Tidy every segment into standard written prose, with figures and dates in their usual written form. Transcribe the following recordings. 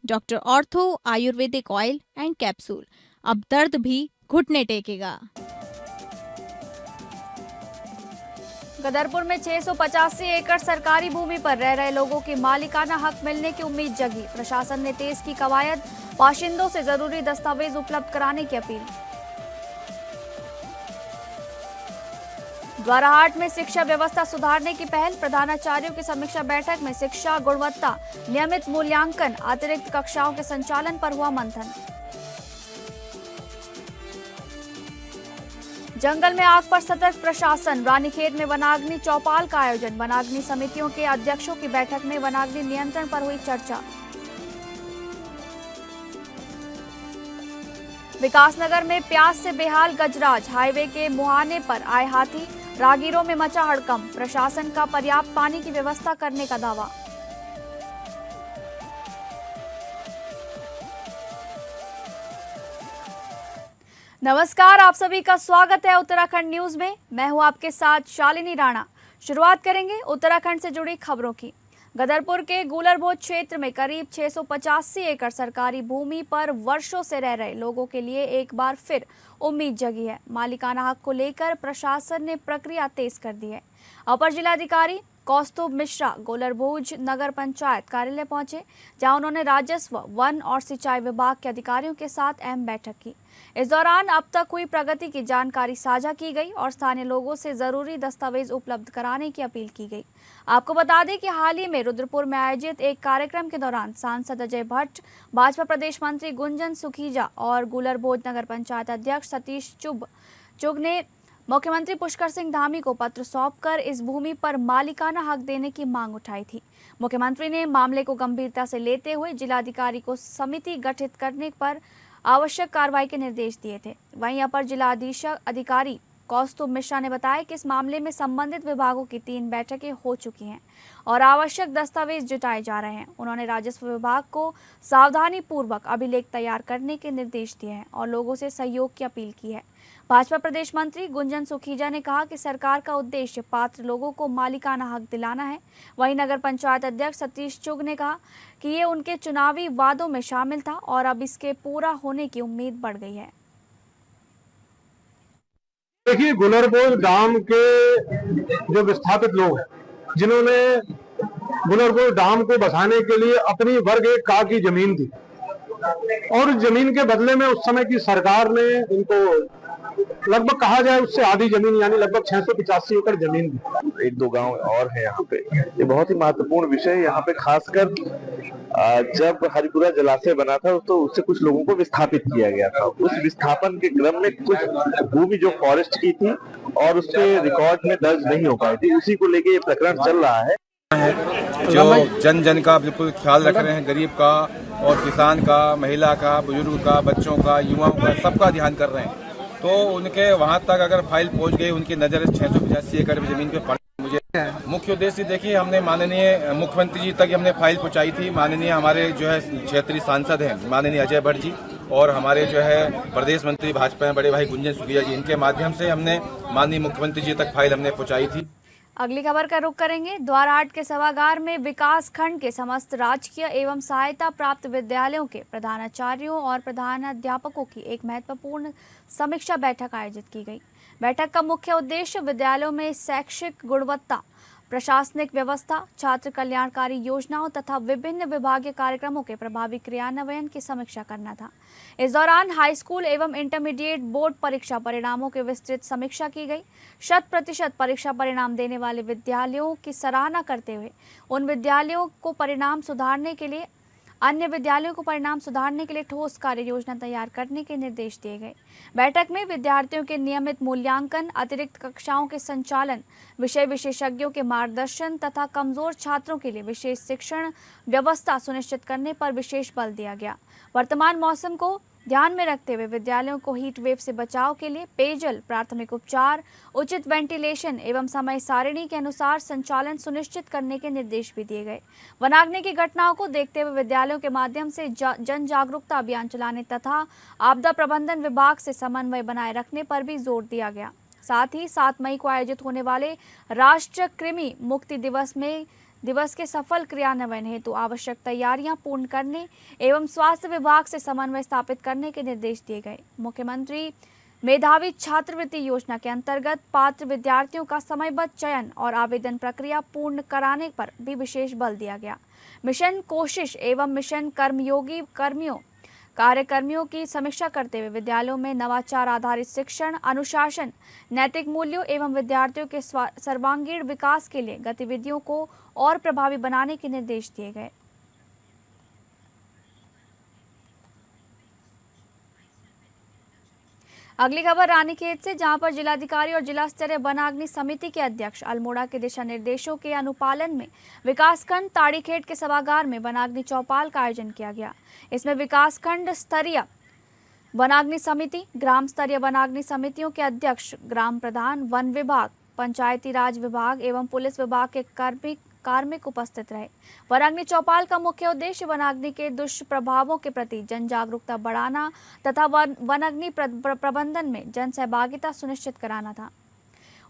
Doctor ortho Ayurvedic oil and capsule, अब दर्द भी घुटने टेकेगा। गदरपुर में 685 एकड़ सरकारी भूमि पर रह रहे लोगों की मालिकाना हक मिलने की उम्मीद जगी। प्रशासन ने तेज की कवायद, बाशिंदों से जरूरी दस्तावेज उपलब्ध कराने की अपील। द्वाराहाट में शिक्षा व्यवस्था सुधारने की पहल, प्रधानाचार्यों की समीक्षा बैठक में शिक्षा गुणवत्ता, नियमित मूल्यांकन, अतिरिक्त कक्षाओं के संचालन पर हुआ मंथन। जंगल में आग पर सतर्क प्रशासन, रानीखेत में वनाग्नि चौपाल का आयोजन, वनाग्नि समितियों के अध्यक्षों की बैठक में वनाग्नि नियंत्रण पर हुई चर्चा। विकासनगर में प्यास से बेहाल गजराज, हाईवे के मुहाने पर आए हाथी, राहगीरों में मचा हड़कंप, प्रशासन का पर्याप्त पानी की व्यवस्था करने का दावा। नमस्कार, आप सभी का स्वागत है उत्तराखंड न्यूज में। मैं हूं आपके साथ शालिनी राणा। शुरुआत करेंगे उत्तराखंड से जुड़ी खबरों की। गदरपुर के गुलरभोज क्षेत्र में करीब 685 एकड़ सरकारी भूमि पर वर्षों से रह रहे लोगों के लिए एक बार फिर उम्मीद जगी है। मालिकाना हक को लेकर प्रशासन ने प्रक्रिया तेज कर दी है। अपर जिलाधिकारी कौस्तुभ मिश्रा गुलरभोज नगर पंचायत कार्यालय पहुंचे, जहां उन्होंने राजस्व, वन और सिंचाई विभाग के अधिकारियों के साथ अहम बैठक की। इस दौरान अब तक हुई प्रगति की जानकारी साझा की गई और स्थानीय लोगों से जरूरी दस्तावेज उपलब्ध कराने की अपील की गई। आपको बता दें कि हाल ही में रुद्रपुर में आयोजित एक कार्यक्रम के दौरान सांसद अजय भट्ट, भाजपा प्रदेश मंत्री गुंजन सुखीजा और गुलरभोज नगर पंचायत अध्यक्ष सतीश चुग ने मुख्यमंत्री पुष्कर सिंह धामी को पत्र सौंपकर इस भूमि पर मालिकाना हक देने की मांग उठाई थी। मुख्यमंत्री ने मामले को गंभीरता से लेते हुए जिलाधिकारी को समिति गठित करने पर आवश्यक कार्रवाई के निर्देश दिए थे। वहीं अपर जिलाधीशक अधिकारी कौस्तुभ मिश्रा ने बताया कि इस मामले में संबंधित विभागों की 3 बैठकें हो चुकी हैं और आवश्यक दस्तावेज जुटाए जा रहे हैं। उन्होंने राजस्व विभाग को सावधानी पूर्वक अभिलेख तैयार करने के निर्देश दिए हैं और लोगों से सहयोग की अपील की है। भाजपा प्रदेश मंत्री गुंजन सुखीजा ने कहा कि सरकार का उद्देश्य पात्र लोगों को मालिकाना हक दिलाना है। वहीं नगर पंचायत अध्यक्ष सतीश चुग ने कहा कि ये उनके चुनावी वादों में शामिल था और अब इसके पूरा होने की उम्मीद बढ़ गई है। देखिए, गुलरभोज डाम के जो विस्थापित लोग हैं, जिन्होंने गुलरभोज डाम को बसाने के लिए अपनी वर्ग 1 का की जमीन दी और उस जमीन के बदले में उस समय की सरकार ने इनको लगभग कहा जाए उससे आधी जमीन यानी लगभग 685 एकड़ जमीन दी। 1-2 गांव और है यहाँ पे। ये बहुत ही महत्वपूर्ण विषय है यहाँ पे, खासकर जब हरिपुरा जलाशय बना था तो उससे कुछ लोगों को विस्थापित किया गया था। उस विस्थापन के क्रम में कुछ भूमि जो फॉरेस्ट की थी और उसके रिकॉर्ड में दर्ज नहीं हो पाई थी, उसी को लेके ये प्रकरण चल रहा है। जो जन जन का बिल्कुल ख्याल रख रहे हैं, गरीब का और किसान का, महिला का, बुजुर्ग का, बच्चों का, युवाओं का, सबका ध्यान कर रहे हैं। तो उनके वहां तक अगर फाइल पहुंच गई, उनकी नजर 685 एकड़ जमीन पे पड़। मुझे मुख्य उद्देश्य देखिए, हमने माननीय मुख्यमंत्री जी तक हमने फाइल पहुंचाई थी। माननीय हमारे जो है क्षेत्रीय सांसद हैं माननीय अजय भट्ट जी और हमारे जो है प्रदेश मंत्री भाजपा में बड़े भाई गुंजन सुखीजा जी, इनके माध्यम से हमने माननीय मुख्यमंत्री जी तक फाइल हमने पहुंचाई थी। अगली खबर का रुख करेंगे। द्वाराहाट के सभागार में विकास खंड के समस्त राजकीय एवं सहायता प्राप्त विद्यालयों के प्रधानाचार्यों और प्रधानाध्यापकों की एक महत्वपूर्ण समीक्षा बैठक आयोजित की गई। बैठक का मुख्य उद्देश्य विद्यालयों में शैक्षिक गुणवत्ता, प्रशासनिक व्यवस्था, छात्र कल्याणकारी योजनाओं तथा विभिन्न विभागीय कार्यक्रमों के प्रभावी क्रियान्वयन की समीक्षा करना था। इस दौरान हाई स्कूल एवं इंटरमीडिएट बोर्ड परीक्षा परिणामों की विस्तृत समीक्षा की गई। 100% परीक्षा परिणाम देने वाले विद्यालयों की सराहना करते हुए उन विद्यालयों को परिणाम सुधारने के लिए अन्य विद्यालयों को परिणाम सुधारने के लिए ठोस कार्य योजना तैयार करने के निर्देश दिए गए। बैठक में विद्यार्थियों के नियमित मूल्यांकन, अतिरिक्त कक्षाओं के संचालन, विषय विशेषज्ञों के मार्गदर्शन तथा कमजोर छात्रों के लिए विशेष शिक्षण व्यवस्था सुनिश्चित करने पर विशेष बल दिया गया। वर्तमान मौसम को ध्यान में रखते हुए विद्यालयों को हीट वेव से बचाव के लिए पेयजल, प्राथमिक उपचार, उचित वेंटिलेशन एवं समय सारिणी के अनुसार संचालन सुनिश्चित करने के निर्देश भी दिए गए। वनाग्नि की घटनाओं को देखते हुए विद्यालयों के माध्यम से जन जागरूकता अभियान चलाने तथा आपदा प्रबंधन विभाग से समन्वय बनाए रखने पर भी जोर दिया गया। साथ ही 7 मई को आयोजित होने वाले राष्ट्रीय कृमि मुक्ति दिवस में दिवस के सफल क्रियान्वयन हेतु आवश्यक तैयारियां पूर्ण करने एवं स्वास्थ्य विभाग से समन्वय स्थापित करने के निर्देश दिए गए। मुख्यमंत्री मेधावी छात्रवृत्ति योजना के अंतर्गत पात्र विद्यार्थियों का समयबद्ध चयन और आवेदन प्रक्रिया पूर्ण कराने पर भी विशेष बल दिया गया। मिशन कोशिश एवं मिशन कर्मयोगी कार्यकर्मियों की समीक्षा करते हुए विद्यालयों में नवाचार आधारित शिक्षण, अनुशासन, नैतिक मूल्यों एवं विद्यार्थियों के सर्वांगीण विकास के लिए गतिविधियों को और प्रभावी बनाने के निर्देश दिए गए। अगली खबर रानीखेत से, जहां पर जिलाधिकारी और जिला स्तरीय वनाग्नि समिति के अध्यक्ष अल्मोड़ा के दिशा निर्देशों के अनुपालन में विकासखंड ताड़ीखेत के सभागार में वनाग्नि चौपाल का आयोजन किया गया। इसमें विकासखंड स्तरीय वनाग्नि समिति, ग्राम स्तरीय वनाग्नि समितियों के अध्यक्ष, ग्राम प्रधान, वन विभाग, पंचायती राज विभाग एवं पुलिस विभाग के कार्मिक उपस्थित रहे। वनाग्नि चौपाल का मुख्य उद्देश्य वनाग्नि के दुष्प्रभावों के प्रति जन जागरूकता बढ़ाना तथा वनाग्नि प्रबंधन में जन सहभागिता सुनिश्चित कराना था।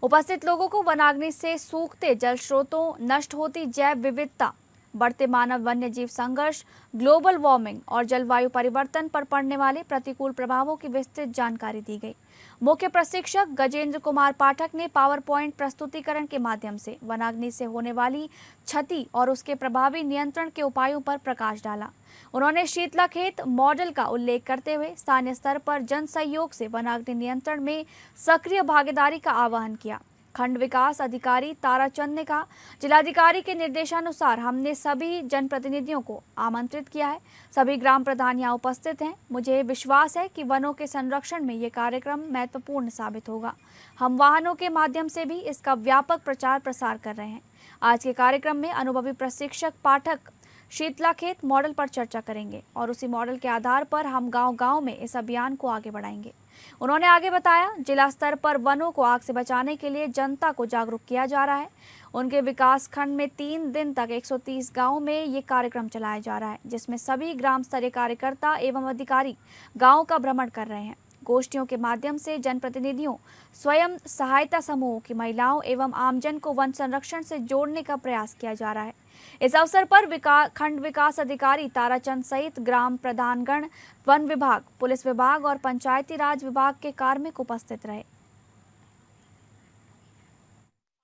उपस्थित लोगों को वनाग्नि से सूखते जल स्रोतों, नष्ट होती जैव विविधता, बढ़ते मानव वन्य जीव संघर्ष, ग्लोबल वार्मिंग और जलवायु परिवर्तन पर पड़ने वाले प्रतिकूल प्रभावों की विस्तृत जानकारी दी गई। मुख्य प्रशिक्षक गजेंद्र कुमार पाठक ने पावर पॉइंट प्रस्तुतिकरण के माध्यम से वनाग्नि से होने वाली क्षति और उसके प्रभावी नियंत्रण के उपायों पर प्रकाश डाला। उन्होंने शीतलाखेत मॉडल का उल्लेख करते हुए स्थानीय स्तर पर जन सहयोग से वनाग्नि नियंत्रण में सक्रिय भागीदारी का आह्वान किया। खंड विकास अधिकारी ताराचंद ने कहा, जिलाधिकारी के निर्देशानुसार हमने सभी जनप्रतिनिधियों को आमंत्रित किया है। सभी ग्राम प्रधान यहाँ उपस्थित हैं। मुझे विश्वास है कि वनों के संरक्षण में ये कार्यक्रम महत्वपूर्ण साबित होगा। हम वाहनों के माध्यम से भी इसका व्यापक प्रचार प्रसार कर रहे हैं। आज के कार्यक्रम में अनुभवी प्रशिक्षक पाठक शीतलाखेत मॉडल पर चर्चा करेंगे और उसी मॉडल के आधार पर हम गांव-गांव में इस अभियान को आगे बढ़ाएंगे। उन्होंने आगे बताया, जिला स्तर पर वनों को आग से बचाने के लिए जनता को जागरूक किया जा रहा है। उनके विकास खंड में 3 दिन तक 130 गांव में ये कार्यक्रम चलाया जा रहा है, जिसमें सभी ग्राम स्तरीय कार्यकर्ता एवं अधिकारी गांव का भ्रमण कर रहे हैं। गोष्ठियों के माध्यम से जनप्रतिनिधियों, स्वयं सहायता समूहों की महिलाओं एवं आमजन को वन संरक्षण से जोड़ने का प्रयास किया जा रहा है। इस अवसर पर खंड विकास अधिकारी ताराचंद सहित ग्राम प्रधानगण, वन विभाग, पुलिस विभाग और पंचायती राज विभाग के कार्मिक उपस्थित रहे।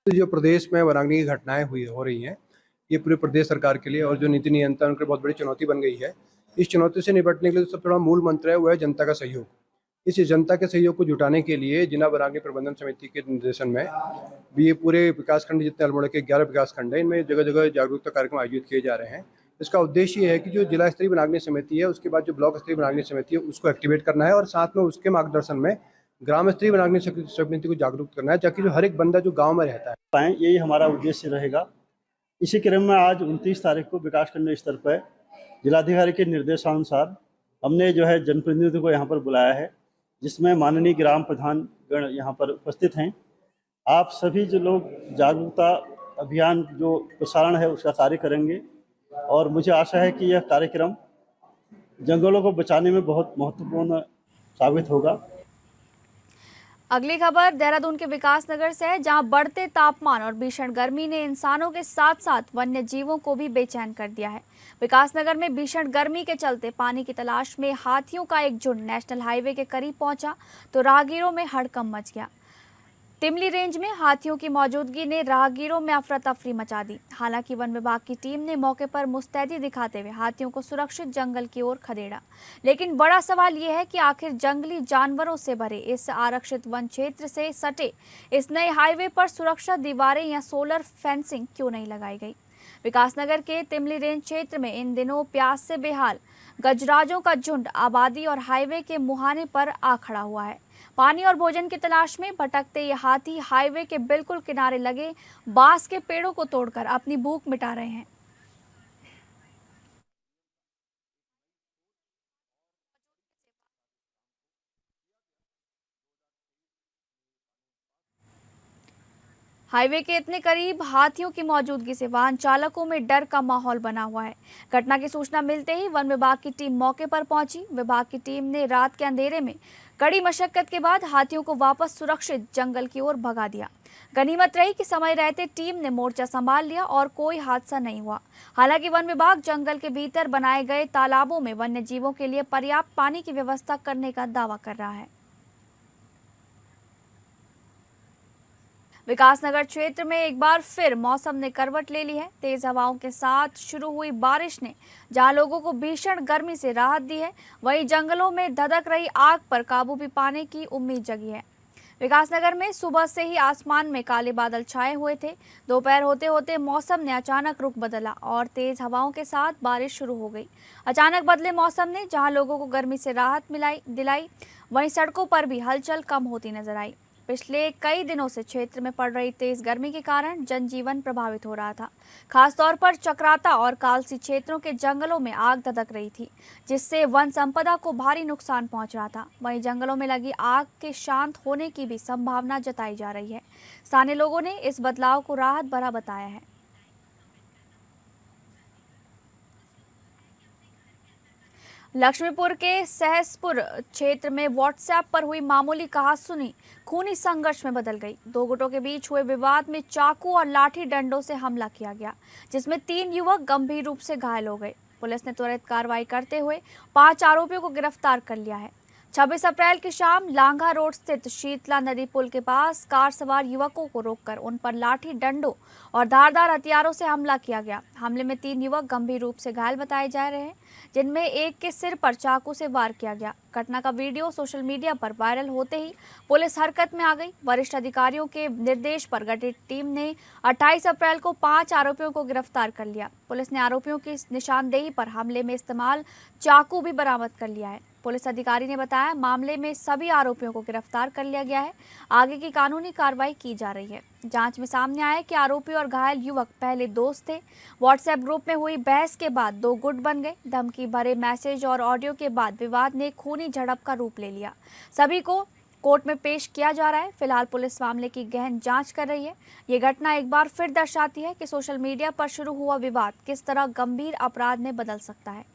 जो प्रदेश में वनाग्नि की घटनाएं हो रही हैं, ये पूरे प्रदेश सरकार के लिए और जो नीति नियंत्रण के बहुत बड़ी चुनौती बन गई है। इस चुनौती से निपटने के लिए सबसे बड़ा मूल मंत्र है वो है जनता का सहयोग। इस जनता के सहयोग को जुटाने के लिए जिला वनाग्नि प्रबंधन समिति के निर्देशन में भी ये पूरे विकासखंड, जितने अल्मोड़ा के 11 विकासखंड है, इनमें जगह जगह जागरूकता कार्यक्रम आयोजित किए जा रहे हैं। इसका उद्देश्य ये है कि जो जिला स्तरीय वनाग्नि समिति है, उसके बाद जो ब्लॉक स्तरीय वनाग्नि समिति है, उसको एक्टिवेट करना है और साथ में उसके मार्गदर्शन में ग्राम स्तरीय वनाग्नि समिति को जागरूक करना है, ताकि जो हर एक बंदा जो गाँव में रहता है, यही हमारा उद्देश्य रहेगा। इसी क्रम में आज 29 तारीख को विकासखंड स्तर पर जिलाधिकारी के निर्देशानुसार हमने जो है जनप्रतिनिधियों को यहाँ पर बुलाया है, जिसमें माननीय ग्राम प्रधान गण यहाँ पर उपस्थित हैं। आप सभी जो लोग जागरूकता अभियान जो प्रसारण है उसका कार्य करेंगे और मुझे आशा है कि यह कार्यक्रम जंगलों को बचाने में बहुत महत्वपूर्ण साबित होगा। अगली खबर देहरादून के विकासनगर से है, जहां बढ़ते तापमान और भीषण गर्मी ने इंसानों के साथ साथ वन्य जीवों को भी बेचैन कर दिया है। विकासनगर में भीषण गर्मी के चलते पानी की तलाश में हाथियों का एक झुंड नेशनल हाईवे के करीब पहुंचा तो राहगीरों में हड़कंप मच गया। तिमली रेंज में हाथियों की मौजूदगी ने राहगीरों में अफरा तफरी मचा दी। हालांकि वन विभाग की टीम ने मौके पर मुस्तैदी दिखाते हुए हाथियों को सुरक्षित जंगल की ओर खदेड़ा। लेकिन बड़ा सवाल यह है कि आखिर जंगली जानवरों से भरे इस आरक्षित वन क्षेत्र से सटे इस नए हाईवे पर सुरक्षा दीवारें या सोलर फेंसिंग क्यों नहीं लगाई गई। विकासनगर के तिमली रेंज क्षेत्र में इन दिनों प्यास से बेहाल गजराजों का झुंड आबादी और हाईवे के मुहाने पर आ खड़ा हुआ है। पानी और भोजन की तलाश में भटकते ये हाथी हाईवे के बिल्कुल किनारे लगे बांस के पेड़ों को तोड़कर अपनी भूख मिटा रहे हैं। हाईवे के इतने करीब हाथियों की मौजूदगी से वाहन चालकों में डर का माहौल बना हुआ है। घटना की सूचना मिलते ही वन विभाग की टीम मौके पर पहुंची। विभाग की टीम ने रात के अंधेरे में कड़ी मशक्कत के बाद हाथियों को वापस सुरक्षित जंगल की ओर भगा दिया। गनीमत रही कि समय रहते टीम ने मोर्चा संभाल लिया और कोई हादसा नहीं हुआ। हालांकि वन विभाग जंगल के भीतर बनाए गए तालाबों में वन्य जीवों के लिए पर्याप्त पानी की व्यवस्था करने का दावा कर रहा है। विकासनगर क्षेत्र में एक बार फिर मौसम ने करवट ले ली है। तेज हवाओं के साथ शुरू हुई बारिश ने जहां लोगों को भीषण गर्मी से राहत दी है, वहीं जंगलों में धधक रही आग पर काबू भी पाने की उम्मीद जगी है। विकासनगर में सुबह से ही आसमान में काले बादल छाए हुए थे। दोपहर होते होते मौसम ने अचानक रुख बदला और तेज हवाओं के साथ बारिश शुरू हो गई। अचानक बदले मौसम ने जहां लोगों को गर्मी से राहत दिलाई, वहीं सड़कों पर भी हलचल कम होती नजर आई। पिछले कई दिनों से क्षेत्र में पड़ रही तेज गर्मी के कारण जनजीवन प्रभावित हो रहा था। खासतौर पर चक्राता और कालसी क्षेत्रों के जंगलों में आग धधक रही थी, जिससे वन संपदा को भारी नुकसान पहुंच रहा था। वहीं जंगलों में लगी आग के शांत होने की भी संभावना जताई जा रही है। स्थानीय लोगों ने इस बदलाव को राहत भरा बताया है। लक्ष्मीपुर के सहसपुर क्षेत्र में व्हाट्सएप पर हुई मामूली कहासुनी खूनी संघर्ष में बदल गई। दो गुटों के बीच हुए विवाद में चाकू और लाठी डंडों से हमला किया गया, जिसमें 3 युवक गंभीर रूप से घायल हो गए। पुलिस ने त्वरित कार्रवाई करते हुए 5 आरोपियों को गिरफ्तार कर लिया है। 26 अप्रैल की शाम लांघा रोड स्थित शीतला नदी पुल के पास कार सवार युवकों को रोककर उन पर लाठी डंडों और धारदार हथियारों से हमला किया गया। हमले में 3 युवक गंभीर रूप से घायल बताए जा रहे हैं, जिनमें एक के सिर पर चाकू से वार किया गया। घटना का वीडियो सोशल मीडिया पर वायरल होते ही पुलिस हरकत में आ गई। वरिष्ठ अधिकारियों के निर्देश पर गठित टीम ने 28 अप्रैल को 5 आरोपियों को गिरफ्तार कर लिया। पुलिस ने आरोपियों की निशानदेही पर हमले में इस्तेमाल चाकू भी बरामद कर लिया है। पुलिस अधिकारी ने बताया, मामले में सभी आरोपियों को गिरफ्तार कर लिया गया है। आगे की कानूनी कार्रवाई की जा रही है। जांच में सामने आया कि आरोपी और घायल युवक पहले दोस्त थे। व्हाट्सएप ग्रुप में हुई बहस के बाद 2 गुट बन गए। धमकी भरे मैसेज और ऑडियो के बाद विवाद ने खूनी झड़प का रूप ले लिया। सभी को कोर्ट में पेश किया जा रहा है। फिलहाल पुलिस मामले की गहन जांच कर रही है। ये घटना एक बार फिर दर्शाती है कि सोशल मीडिया पर शुरू हुआ विवाद किस तरह गंभीर अपराध में बदल सकता है।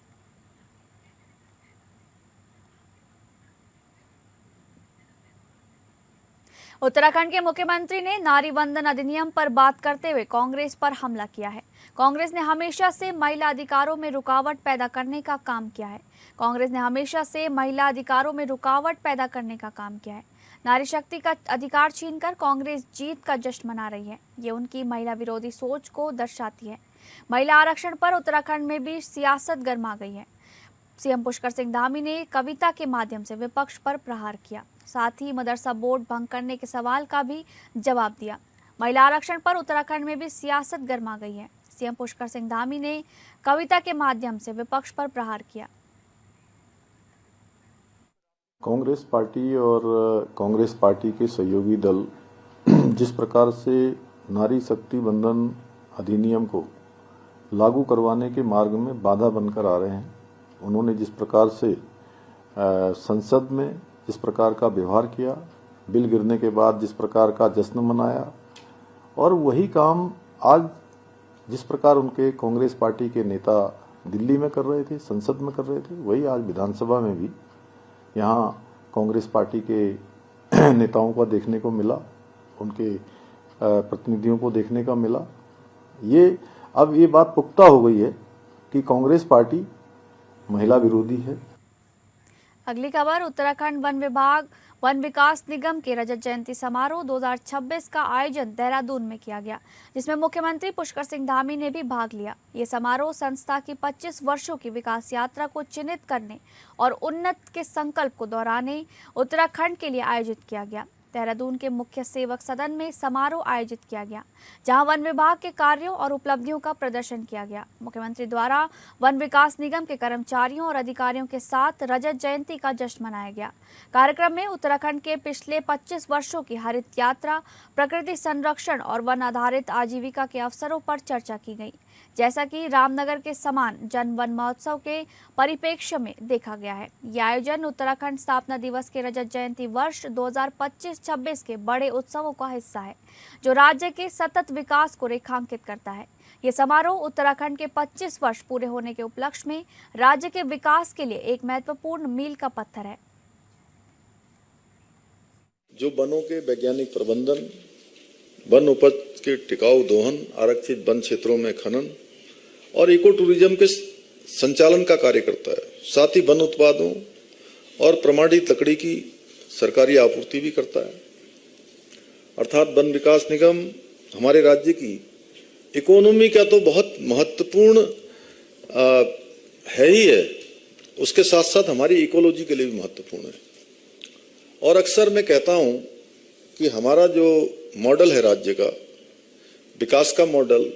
उत्तराखंड के मुख्यमंत्री ने नारी वंदन अधिनियम पर बात करते हुए कांग्रेस पर हमला किया है। कांग्रेस ने हमेशा से महिला अधिकारों में रुकावट पैदा करने का काम किया है। कांग्रेस ने हमेशा से महिला अधिकारों में रुकावट पैदा करने का काम किया है। नारी शक्ति का अधिकार छीनकर कांग्रेस जीत का जश्न मना रही है। ये उनकी महिला विरोधी सोच को दर्शाती है। महिला आरक्षण पर उत्तराखंड में भी सियासत गर्मा गई है। सीएम पुष्कर सिंह धामी ने कविता के माध्यम से विपक्ष पर प्रहार किया। साथ ही मदरसा बोर्ड भंग करने के सवाल का भी जवाब दिया। महिला आरक्षण पर उत्तराखंड में भी सियासत गर्मा गई है। सीएम पुष्कर सिंह धामी ने कविता के माध्यम से विपक्ष पर प्रहार किया। कांग्रेस पार्टी और कांग्रेस पार्टी के सहयोगी दल जिस प्रकार से नारी शक्ति वंदन अधिनियम को लागू करवाने के मार्ग में बाधा बनकर आ रहे हैं, उन्होंने जिस प्रकार से संसद में जिस प्रकार का व्यवहार किया, बिल गिरने के बाद जिस प्रकार का जश्न मनाया, और वही काम आज जिस प्रकार उनके कांग्रेस पार्टी के नेता दिल्ली में कर रहे थे, संसद में कर रहे थे, वही आज विधानसभा में भी यहाँ कांग्रेस पार्टी के नेताओं को देखने को मिला, उनके प्रतिनिधियों को देखने का मिला। अब ये बात पुख्ता हो गई है कि कांग्रेस पार्टी महिला विरोधी है। अगली खबर, उत्तराखंड वन विभाग वन विकास निगम के रजत जयंती समारोह 2026 का आयोजन देहरादून में किया गया, जिसमें मुख्यमंत्री पुष्कर सिंह धामी ने भी भाग लिया। ये समारोह संस्था की 25 वर्षों की विकास यात्रा को चिन्हित करने और उन्नत के संकल्प को दोहराने उत्तराखंड के लिए आयोजित किया गया। देहरादून के मुख्य सेवक सदन में समारोह आयोजित किया गया, जहां वन विभाग के कार्यों और उपलब्धियों का प्रदर्शन किया गया। मुख्यमंत्री द्वारा वन विकास निगम के कर्मचारियों और अधिकारियों के साथ रजत जयंती का जश्न मनाया गया। कार्यक्रम में उत्तराखंड के पिछले 25 वर्षों की हरित यात्रा, प्रकृति संरक्षण और वन आधारित आजीविका के अवसरों पर चर्चा की गई, जैसा कि रामनगर के समान जन वन महोत्सव के परिप्रेक्ष्य में देखा गया है। यह आयोजन उत्तराखंड स्थापना दिवस के रजत जयंती वर्ष 2025-26 के बड़े उत्सवों का हिस्सा है, जो राज्य के सतत विकास को रेखांकित करता है। ये समारोह उत्तराखंड के 25 वर्ष पूरे होने के उपलक्ष्य में राज्य के विकास के लिए एक महत्वपूर्ण मील का पत्थर है। जो वनों के वैज्ञानिक प्रबंधन, वन उपज के टिकाऊ दोहन, आरक्षित वन क्षेत्रों में खनन और इको टूरिज्म के संचालन का कार्य करता है। साथ ही वन उत्पादों और प्रमाणित लकड़ी की सरकारी आपूर्ति भी करता है। अर्थात वन विकास निगम हमारे राज्य की इकोनॉमी का तो बहुत महत्वपूर्ण है ही है, उसके साथ साथ हमारी इकोलॉजी के लिए भी महत्वपूर्ण है। और अक्सर मैं कहता हूं कि हमारा जो मॉडल है राज्य का, विकास का मॉडल,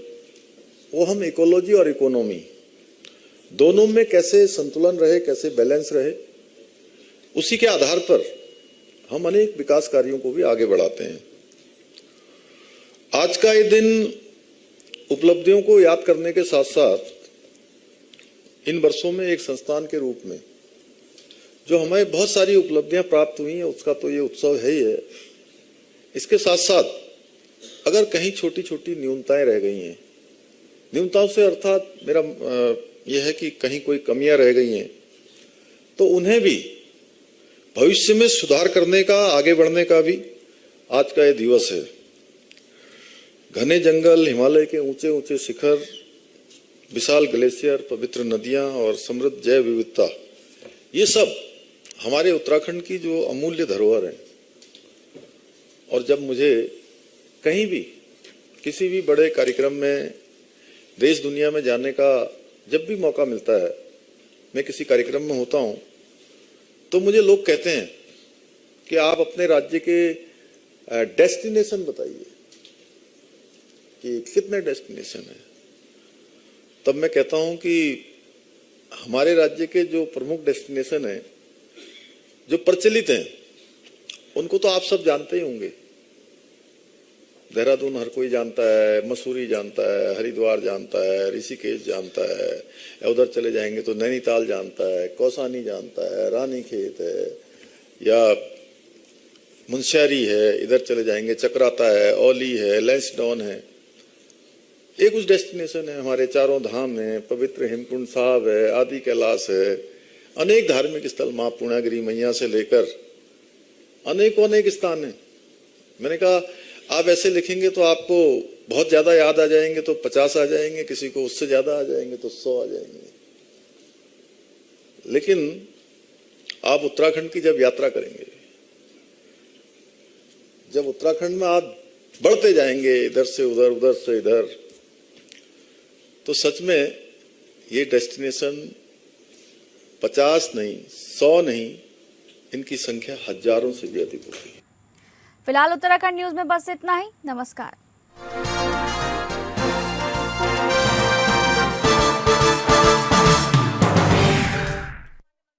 वो हम इकोलॉजी और इकोनॉमी दोनों में कैसे संतुलन रहे, कैसे बैलेंस रहे, उसी के आधार पर हम अनेक विकास कार्यों को भी आगे बढ़ाते हैं। आज का ये दिन उपलब्धियों को याद करने के साथ साथ इन वर्षों में एक संस्थान के रूप में जो हमें बहुत सारी उपलब्धियां प्राप्त हुई हैं, उसका तो ये उत्सव है ही है। इसके साथ साथ अगर कहीं छोटी छोटी न्यूनताएं रह गई हैं, न्यूनताओं से अर्थात मेरा यह है कि कहीं कोई कमियां रह गई हैं, तो उन्हें भी भविष्य में सुधार करने का, आगे बढ़ने का भी आज का ये दिवस है। घने जंगल, हिमालय के ऊंचे ऊंचे शिखर, विशाल ग्लेशियर, पवित्र नदियां और समृद्ध जैव विविधता, ये सब हमारे उत्तराखंड की जो अमूल्य धरोहर है। और जब मुझे कहीं भी किसी भी बड़े कार्यक्रम में देश दुनिया में जाने का जब भी मौका मिलता है, मैं किसी कार्यक्रम में होता हूं, तो मुझे लोग कहते हैं कि आप अपने राज्य के डेस्टिनेशन बताइए कि कितने डेस्टिनेशन है। तब मैं कहता हूं कि हमारे राज्य के जो प्रमुख डेस्टिनेशन है, जो प्रचलित हैं, उनको तो आप सब जानते ही होंगे। देहरादून हर कोई जानता है, मसूरी जानता है, हरिद्वार जानता है, ऋषिकेश जानता है, उधर चले जाएंगे तो नैनीताल जानता है, कौसानी जानता है, रानीखेत है, या मुंशियारी है, इधर चले जाएंगे चक्राता है, औली है, लैंसडाउन है। एक कुछ डेस्टिनेशन है, हमारे चारों धाम है, पवित्र हेमकुंड साहब है, आदि कैलाश है, अनेक धार्मिक स्थल, मां पूर्णागिरी मैया से लेकर अनेक स्थान है। मैंने कहा आप ऐसे लिखेंगे तो आपको बहुत ज्यादा याद आ जाएंगे, तो 50 आ जाएंगे, किसी को उससे ज्यादा आ जाएंगे तो 100 आ जाएंगे। लेकिन आप उत्तराखंड की जब यात्रा करेंगे, जब उत्तराखंड में आप बढ़ते जाएंगे इधर से उधर, उधर से इधर, तो सच में ये डेस्टिनेशन 50 नहीं, 100 नहीं, इनकी संख्या हजारों से भी अधिक होगी। फिलहाल उत्तराखंड न्यूज में बस इतना ही। नमस्कार।